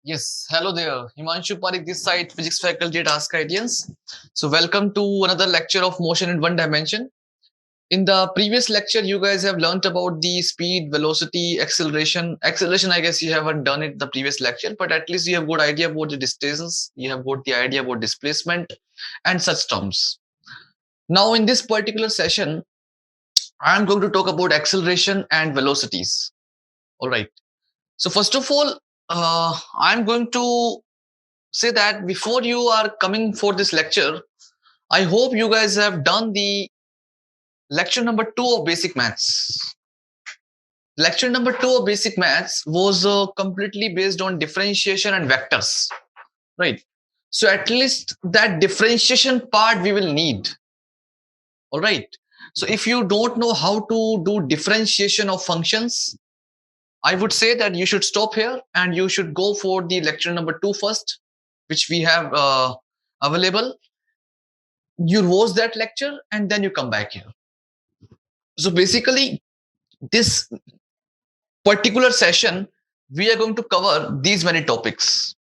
Yes, hello there. Himanshu Pareek this side, physics faculty at askIITians. So welcome to another lecture of motion in one dimension. In the previous lecture, you guys have learnt about the speed, velocity, acceleration. Acceleration, I guess you haven't done it the previous lecture, but at least you have got idea about the distance. You have got the idea about displacement and such terms. Now in this particular session, I'm going to talk about acceleration and velocities. All right. So first of all, I'm going to say that before you are coming for this lecture, I hope you guys have done the lecture number 2 of basic maths. Lecture number 2 of basic maths was completely based on differentiation and vectors, right? So at least that differentiation part we will need. All right. So if you don't know how to do differentiation of functions, I would say that you should stop here and you should go for the lecture number 2 first, which we have available. You watch that lecture and then you come back here. So basically, this particular session, we are going to cover these many topics: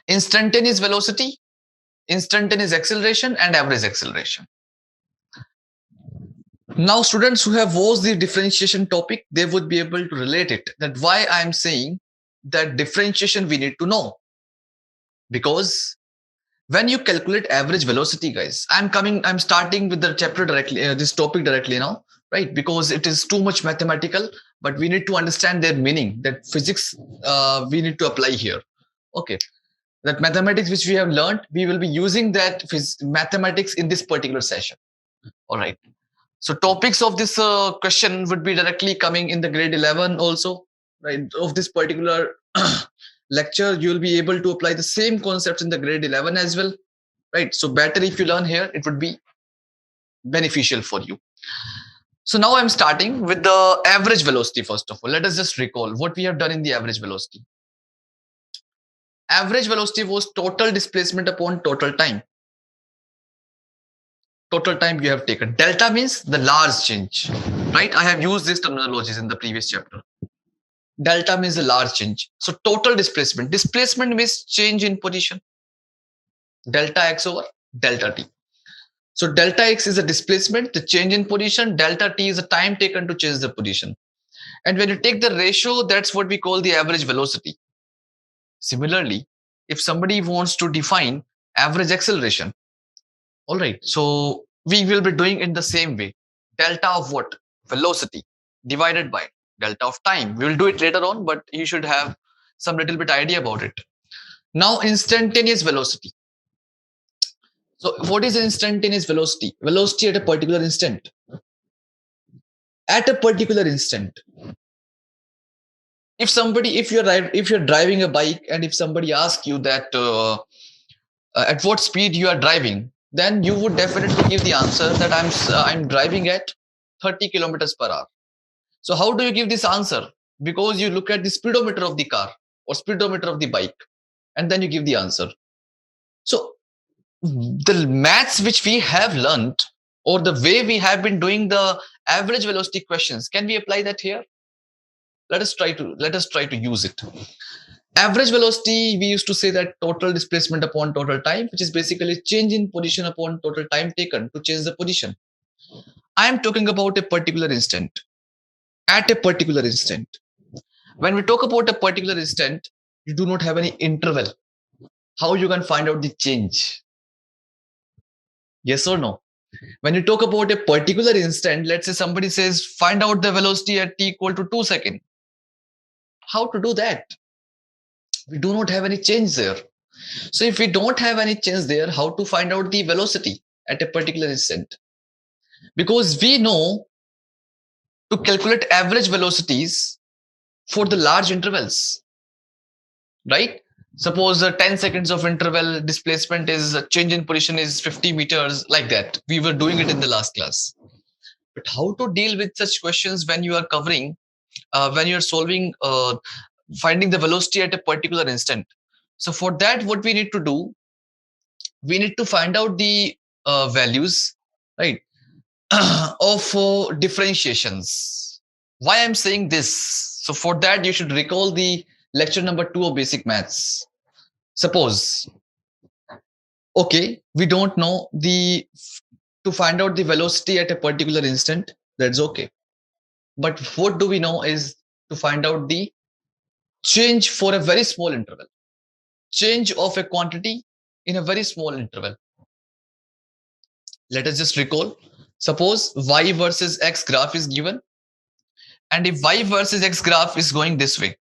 instantaneous velocity, instantaneous acceleration, and average acceleration. Now, students who have watched the differentiation topic, they would be able to relate it. That why I am saying that differentiation we need to know, because when you calculate average velocity, guys, I'm starting with the chapter directly, this topic directly now, right? Because it is too much mathematical, but we need to understand their meaning, that physics we need to apply here. Okay, that mathematics which we have learned, we will be using that mathematics in this particular session. All right. So topics of this question would be directly coming in the grade 11 also, right? Of this particular lecture, you will be able to apply the same concepts in the grade 11 as well, right? So better if you learn here, it would be beneficial for you. So now I'm starting with the average velocity. First of all, let us just recall what we have done in the average velocity. Average velocity was total displacement upon total time. Total time you have taken. Delta means the large change, right? I have used these terminologies in the previous chapter. Delta means the large change. So total displacement. Displacement means change in position. Delta x over delta t. So delta x is a displacement, the change in position. Delta t is the time taken to change the position. And when you take the ratio, that's what we call the average velocity. Similarly, if somebody wants to define average acceleration, all right, so we will be doing it the same way. Delta of what? Velocity divided by delta of time. We will do it later on, but you should have some little bit idea about it. Now, instantaneous velocity. So what is instantaneous velocity? Velocity at a particular instant. At a particular instant. If you're driving a bike and if somebody asks you that at what speed you are driving, then you would definitely give the answer that I'm driving at 30 kilometers per hour. So how do you give this answer? Because you look at the speedometer of the car or speedometer of the bike, and then you give the answer. So the maths which we have learned, or the way we have been doing the average velocity questions, can we apply that here? Let us try to use it. Average velocity, we used to say that total displacement upon total time, which is basically change in position upon total time taken to change the position. I am talking about a particular instant. At a particular instant. When we talk about a particular instant, you do not have any interval. How you can find out the change? Yes or no? When you talk about a particular instant, let's say somebody says, find out the velocity at t equal to 2 seconds. How to do that? We do not have any change there. So if we don't have any change there, how to find out the velocity at a particular instant? Because we know to calculate average velocities for the large intervals, right? Suppose 10 seconds of interval displacement is change in position is 50 meters, like that. We were doing it in the last class. But how to deal with such questions when you are covering, when you're solving, finding the velocity at a particular instant? So for that, what we need to do, we need to find out the values, right, of differentiations. Why I'm saying this? So for that, you should recall the lecture number 2 of basic maths. Suppose, okay, we don't know to find out the velocity at a particular instant, that's okay. But what do we know is to find out the change for a very small interval, change of a quantity in a very small interval. Let us just recall. Suppose y versus x graph is given, and if y versus x graph is going this way,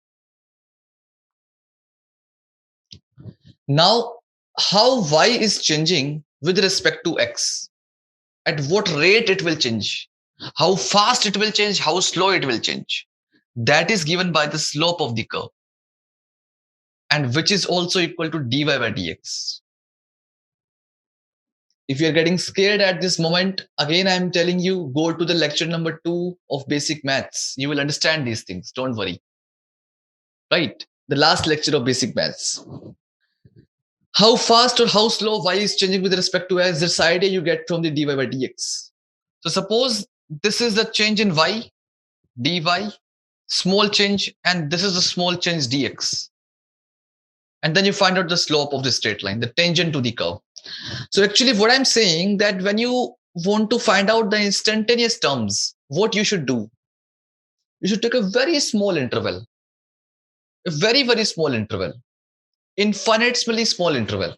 now how y is changing with respect to x, at what rate it will change, how fast it will change, how slow it will change, that is given by the slope of the curve, and which is also equal to dy by dx. If you're getting scared at this moment, again I'm telling you, go to the lecture number 2 of basic maths. You will understand these things, don't worry. Right, the last lecture of basic maths. How fast or how slow y is changing with respect to x, this idea you get from the dy by dx. So suppose this is the change in y, dy, small change, and this is the small change dx. And then you find out the slope of the straight line, the tangent to the curve. So actually what I'm saying, that when you want to find out the instantaneous terms, what you should do, you should take a very small interval, a very, very small interval, infinitesimally small interval.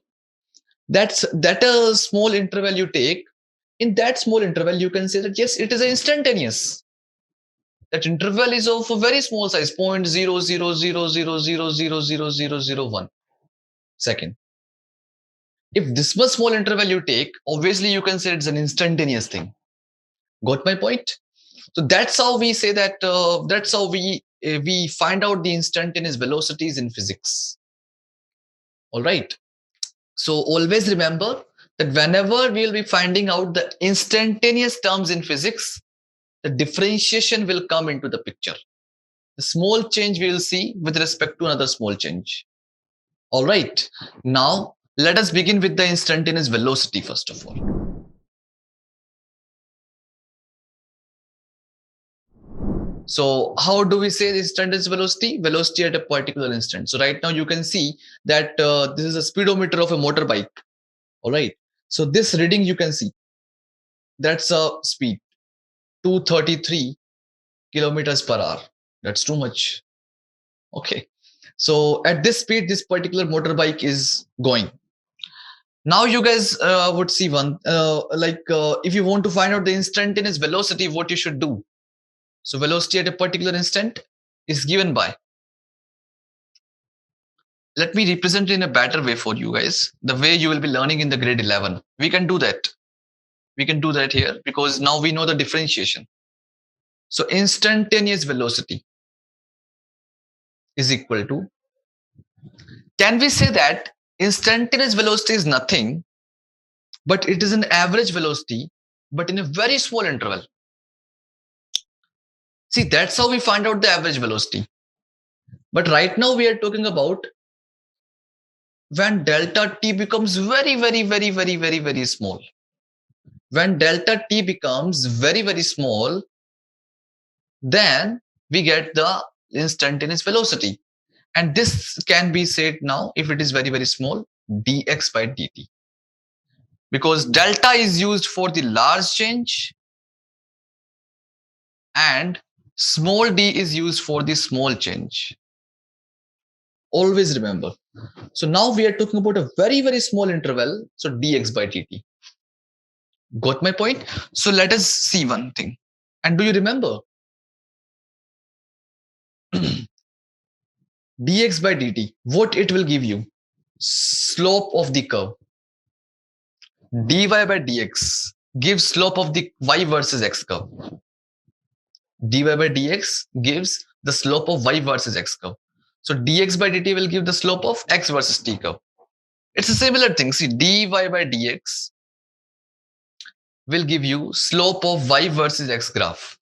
That a small interval you take, in that small interval you can say that yes, it is instantaneous. That interval is of a very small size, 0.00000000001 second. If this much small interval you take, obviously you can say it's an instantaneous thing. Got my point? So that's how we say that, that's how we find out the instantaneous velocities in physics. All right. So always remember that whenever we'll be finding out the instantaneous terms in physics, the differentiation will come into the picture. The small change we will see with respect to another small change. All right. Now let us begin with the instantaneous velocity first of all. So how do we say the instantaneous velocity? Velocity at a particular instant. So right now you can see that this is a speedometer of a motorbike. All right. So this reading you can see, that's a speed, 233 kilometers per hour. That's too much. Okay. So at this speed, this particular motorbike is going. Now you guys would see one, if you want to find out the instantaneous velocity, what you should do. So velocity at a particular instant is given by, let me represent it in a better way for you guys, the way you will be learning in the grade 11. We can do that. We can do that here because now we know the differentiation. So instantaneous velocity is equal to, can we say that instantaneous velocity is nothing, but it is an average velocity, but in a very small interval. See, that's how we find out the average velocity. But right now we are talking about when delta t becomes very, very, very, very, very, very small. When delta t becomes very, very small, then we get the instantaneous velocity. And this can be said now, if it is very, very small, dx by dt. Because delta is used for the large change and small d is used for the small change. Always remember. So now we are talking about a very, very small interval. So dx by dt. Got my point? So let us see one thing. And do you remember? Dx by dt, what it will give you? Slope of the curve. Dy by dx gives slope of the y versus x curve. Dy by dx gives the slope of y versus x curve. So dx by dt will give the slope of x versus t curve. It's a similar thing. See, dy by dx will give you slope of y versus x graph.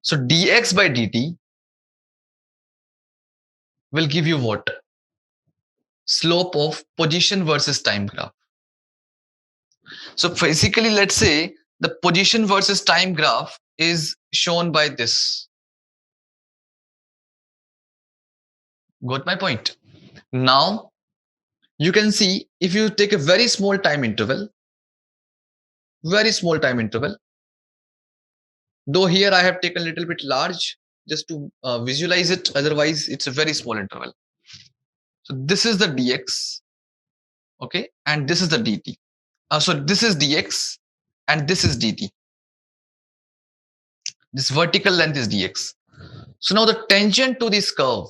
So dx by dt will give you what? Slope of position versus time graph. So basically, let's say the position versus time graph is shown by this. Got my point? Now you can see if you take a very small time interval, though here I have taken a little bit large just to visualize it, otherwise it's a very small interval. So this is the dx, okay, and this is the dt. So this is dx and this is dt. This vertical length is dx. So now the tangent to this curve,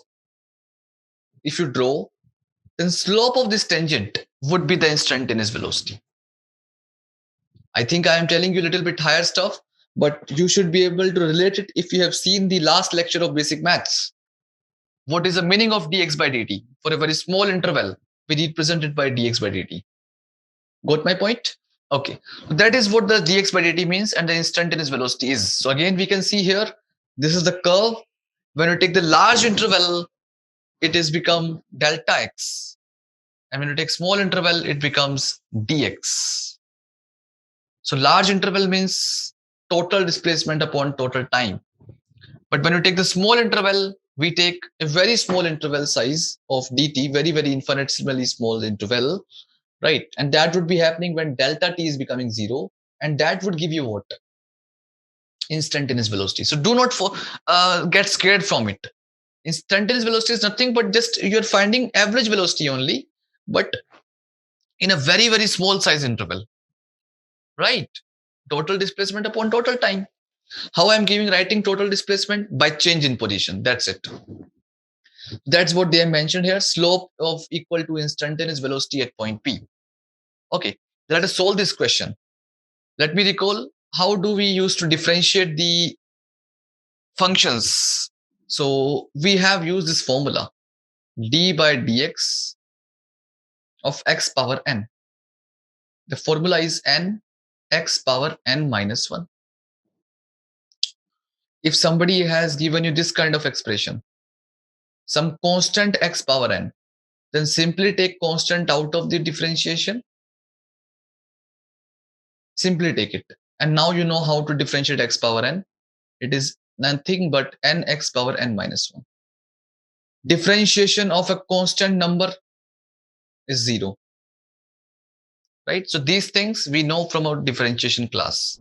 if you draw, then slope of this tangent would be the instantaneous velocity. I think I am telling you a little bit higher stuff, but you should be able to relate it if you have seen the last lecture of basic maths. What is the meaning of dx by dt? For a very small interval, we represent it by dx by dt. Got my point? Okay, that is what the dx by dt means, and the instantaneous velocity is. So again, we can see here, this is the curve. When you take the large interval, it is become delta x, and when you take small interval, it becomes dx. So large interval means total displacement upon total time. But when you take the small interval, we take a very small interval size of dt, very, very infinitesimally small interval, right? And that would be happening when delta t is becoming 0. And that would give you what? Instantaneous velocity. So do not get scared from it. Instantaneous velocity is nothing but just you're finding average velocity only, but in a very, very small size interval, right? Total displacement upon total time. How I'm writing total displacement? By change in position. That's it. That's what they have mentioned here. Slope of equal to instantaneous velocity at point P. Okay, let us solve this question. Let me recall, how do we use to differentiate the functions? So we have used this formula, d by dx of x power n. The formula is n x power n minus 1. If somebody has given you this kind of expression, some constant x power n, then simply take constant out of the differentiation. Simply take it. And now you know how to differentiate x power n. It is nothing but n x power n minus 1. Differentiation of a constant number is 0. Right? So these things we know from our differentiation class.